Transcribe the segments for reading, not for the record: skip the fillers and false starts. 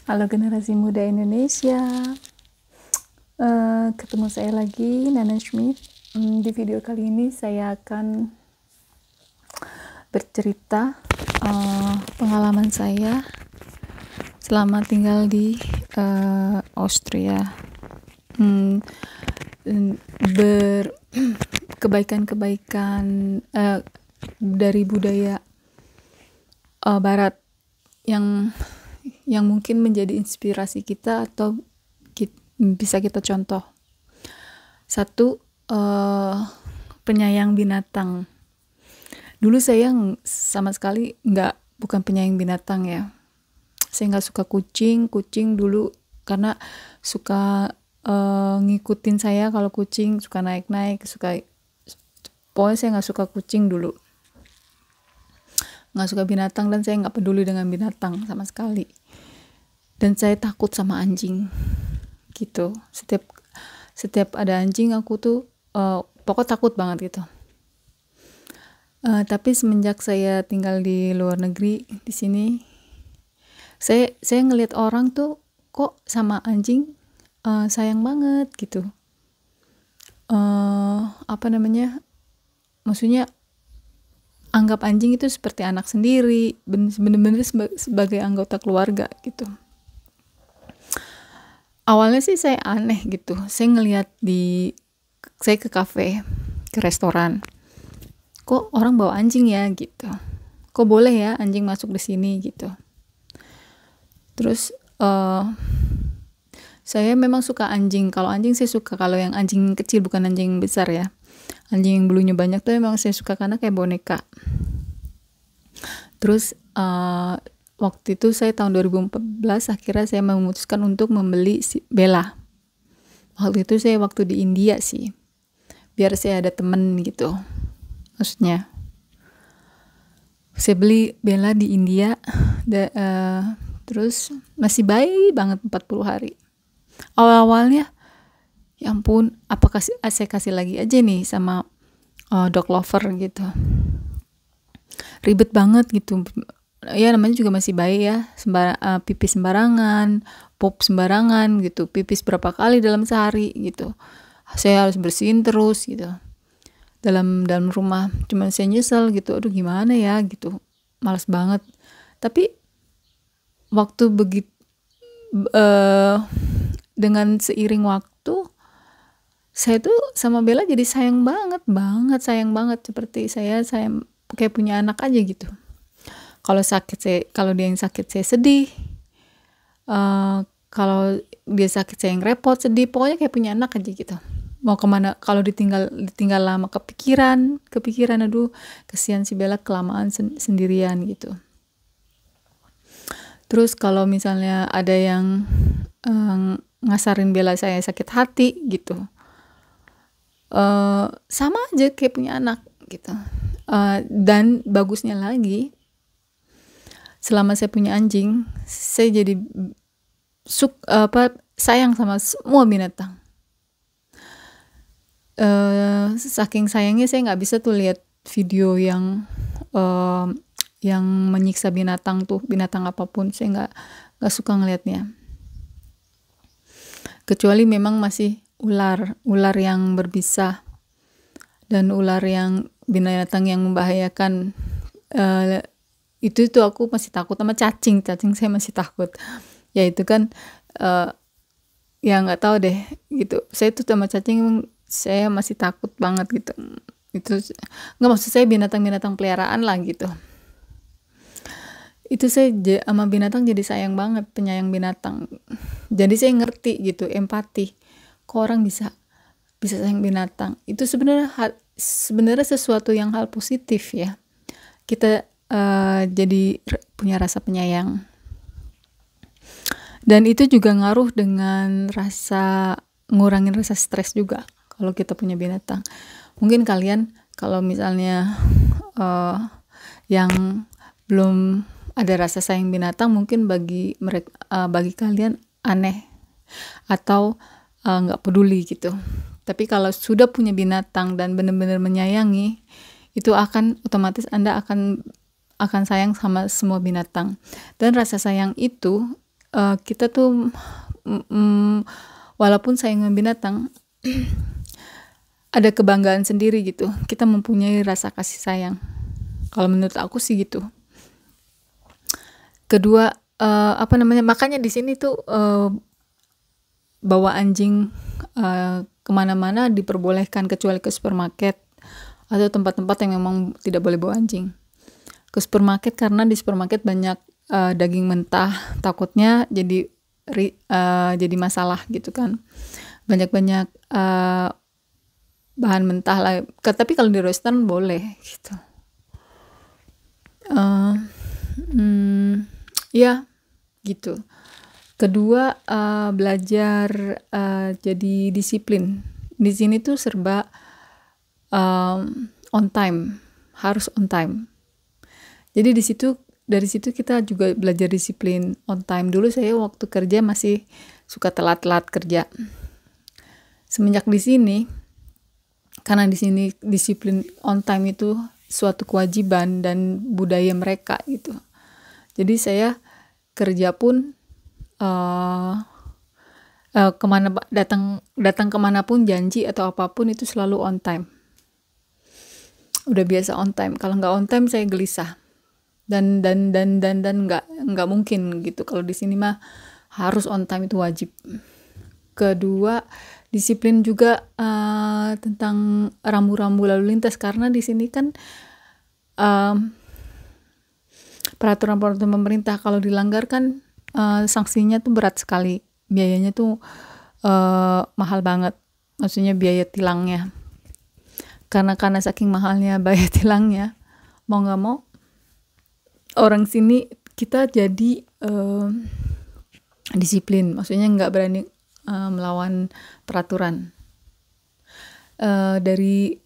Halo generasi muda Indonesia. Ketemu saya lagi, Nana Schmidt. Di video kali ini saya akan bercerita pengalaman saya selama tinggal di Austria. Kebaikan-kebaikan dari budaya Barat yang mungkin menjadi inspirasi kita atau bisa kita contoh. Satu, penyayang binatang. Dulu saya sama sekali bukan penyayang binatang ya. Saya nggak suka kucing dulu karena suka ngikutin saya. Kalau kucing suka naik-naik, pokoknya saya nggak suka kucing dulu. Nggak suka binatang dan saya nggak peduli dengan binatang sama sekali. Dan saya takut sama anjing gitu. Setiap ada anjing aku tuh pokok takut banget gitu. Tapi semenjak saya tinggal di luar negeri di sini, saya ngelihat orang tuh kok sama anjing sayang banget gitu. Maksudnya anggap anjing itu seperti anak sendiri, bener-bener sebagai anggota keluarga gitu. Awalnya sih saya aneh gitu. Saya ngelihat saya ke kafe, ke restoran. Kok orang bawa anjing ya gitu. Kok boleh ya anjing masuk di sini gitu. Terus saya memang suka anjing. Kalau anjing saya suka, kalau yang anjing kecil bukan anjing besar ya. Anjing yang bulunya banyak tuh memang saya suka karena kayak boneka. Terus waktu itu saya tahun 2014 akhirnya saya memutuskan untuk membeli si Bella. Waktu itu saya di India sih, biar saya ada temen gitu. Maksudnya saya beli Bella di India, terus masih bayi banget 40 hari. Awal-awalnya ya ampun, saya kasih lagi aja nih sama dog lover gitu. Ribet banget gitu. Ya namanya juga masih bayi ya, pipis sembarangan, pop sembarangan gitu, pipis berapa kali dalam sehari gitu. Saya harus bersihin terus gitu dalam rumah. Cuman saya nyesel gitu, aduh gimana ya gitu, malas banget. Tapi waktu dengan seiring waktu saya tuh sama Bella jadi sayang banget, seperti saya kayak punya anak aja gitu. Kalau dia yang sakit saya sedih, kalau dia sakit saya yang repot sedih, pokoknya kayak punya anak aja gitu. Mau kemana, kalau ditinggal lama kepikiran, aduh kesian si Bella kelamaan sendirian gitu. Terus kalau misalnya ada yang ngasarin Bella saya sakit hati gitu, sama aja kayak punya anak gitu. Dan bagusnya lagi, selama saya punya anjing, saya jadi sayang sama semua binatang. Saking sayangnya saya nggak bisa tuh lihat video yang menyiksa binatang apapun. Saya nggak suka ngelihatnya. Kecuali memang masih ular yang berbisa dan ular yang binatang yang membahayakan. Itu aku masih takut. Sama cacing saya masih takut. Ya itu kan ya nggak tahu deh gitu. Saya tuh sama cacing saya masih takut banget gitu. Itu nggak, maksud saya binatang peliharaan lah gitu. Itu saya sama binatang jadi sayang banget, penyayang binatang. Jadi saya ngerti gitu, empati. Kok orang bisa sayang binatang. Itu sebenarnya sesuatu yang hal positif ya. Kita jadi punya rasa penyayang. Dan itu juga ngaruh dengan ngurangin rasa stres juga kalau kita punya binatang. Mungkin kalian kalau misalnya yang belum ada rasa sayang binatang, mungkin bagi kalian aneh atau nggak peduli gitu. Tapi kalau sudah punya binatang dan benar-benar menyayangi, itu otomatis Anda akan sayang sama semua binatang. Dan rasa sayang itu kita tuh walaupun sayang binatang ada kebanggaan sendiri gitu, kita mempunyai rasa kasih sayang. Kalau menurut aku sih gitu. Kedua, makanya di sini tuh bawa anjing kemana-mana diperbolehkan kecuali ke supermarket atau tempat-tempat yang memang tidak boleh bawa anjing. Ke supermarket karena di supermarket banyak daging mentah, takutnya jadi masalah gitu kan. Banyak-banyak bahan mentah lah. Tapi kalau di restoran boleh gitu. Ya gitu. Kedua, belajar jadi disiplin. Di sini tuh serba on time, harus on time. Jadi dari situ kita juga belajar disiplin on time. Dulu saya waktu kerja masih suka telat-telat kerja. Semenjak di sini, karena di sini disiplin on time itu suatu kewajiban dan budaya mereka gitu. Jadi saya kerja pun datang kemanapun, janji atau apapun itu selalu on time. Udah biasa on time. Kalau nggak on time saya gelisah. Dan nggak mungkin gitu. Kalau di sini mah harus on time, itu wajib. Kedua, disiplin juga tentang rambu-rambu lalu lintas, karena di sini kan peraturan-peraturan pemerintah kalau dilanggar kan sanksinya tuh berat sekali, biayanya tuh mahal banget, maksudnya biaya tilangnya. Karena saking mahalnya biaya tilangnya, mau nggak mau orang sini kita jadi disiplin, maksudnya nggak berani melawan peraturan. Dari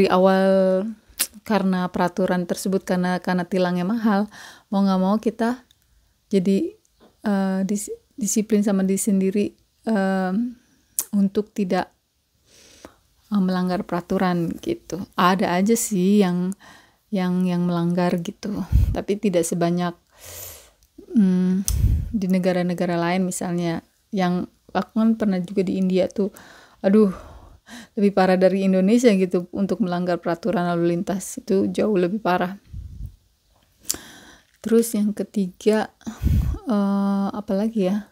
awal, karena peraturan tersebut, karena tilangnya mahal, mau nggak mau kita jadi disiplin sama diri sendiri untuk tidak melanggar peraturan gitu. Ada aja sih yang melanggar gitu, tapi tidak sebanyak di negara-negara lain. Misalnya yang aku kan pernah juga di India tuh, aduh lebih parah dari Indonesia gitu untuk melanggar peraturan lalu lintas, itu jauh lebih parah. Terus yang ketiga, apa lagi ya?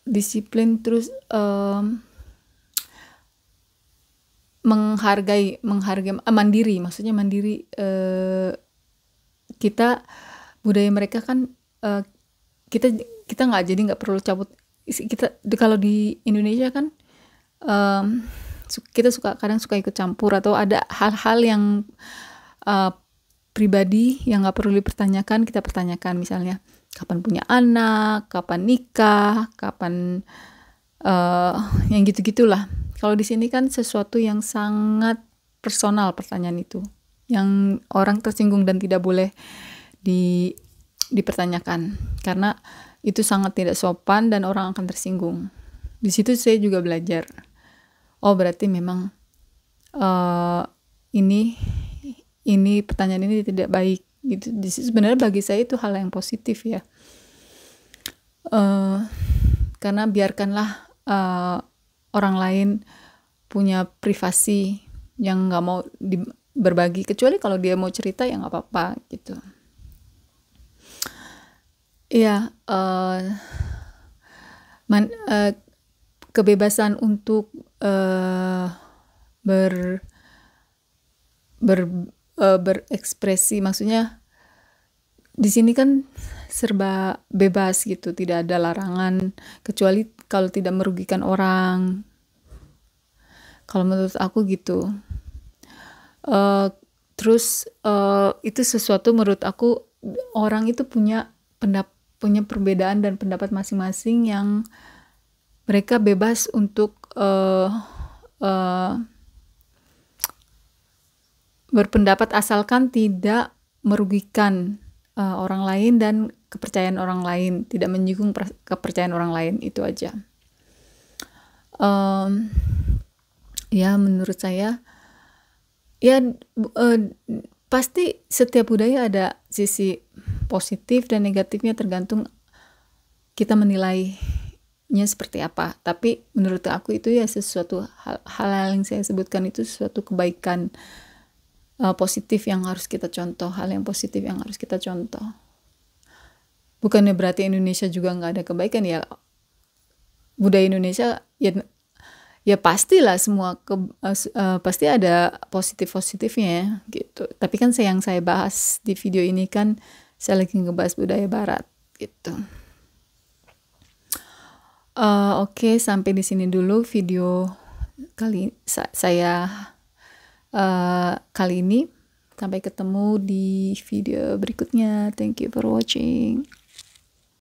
Disiplin, terus menghargai mandiri, maksudnya mandiri. Kita budaya mereka kan kita nggak perlu cabut. Kita kalau di Indonesia kan kita kadang suka ikut campur, atau ada hal-hal yang pribadi yang nggak perlu dipertanyakan kita pertanyakan, misalnya kapan punya anak, kapan nikah, kapan yang gitu-gitulah. Kalau di sini kan sesuatu yang sangat personal pertanyaan itu, yang orang tersinggung dan tidak boleh dipertanyakan, karena itu sangat tidak sopan dan orang akan tersinggung. Di situ saya juga belajar, oh berarti memang ini pertanyaan ini tidak baik gitu. Sebenarnya bagi saya itu hal yang positif ya, karena biarkanlah orang lain punya privasi yang nggak mau berbagi, kecuali kalau dia mau cerita ya nggak apa-apa gitu. Ya, kebebasan untuk berekspresi, maksudnya di sini kan serba bebas gitu, tidak ada larangan kecuali kalau tidak merugikan orang. Kalau menurut aku gitu. Terus itu sesuatu, menurut aku orang itu punya perbedaan dan pendapat masing-masing yang mereka bebas untuk berpendapat asalkan tidak merugikan orang lain dan kepercayaan orang lain, tidak menyinggung kepercayaan orang lain, itu aja. Ya menurut saya ya pasti setiap budaya ada sisi positif dan negatifnya, tergantung kita menilainya seperti apa. Tapi menurut aku itu ya sesuatu hal-hal yang saya sebutkan itu sesuatu kebaikan positif yang harus kita contoh, hal yang positif yang harus kita contoh. Bukannya berarti Indonesia juga nggak ada kebaikan ya. Budaya Indonesia ya pastilah semua pasti ada positifnya ya, gitu. Tapi kan yang saya bahas di video ini kan saya lagi ngebahas budaya Barat gitu. Oke, sampai di sini dulu video kali saya kali ini. Sampai ketemu di video berikutnya. Thank you for watching.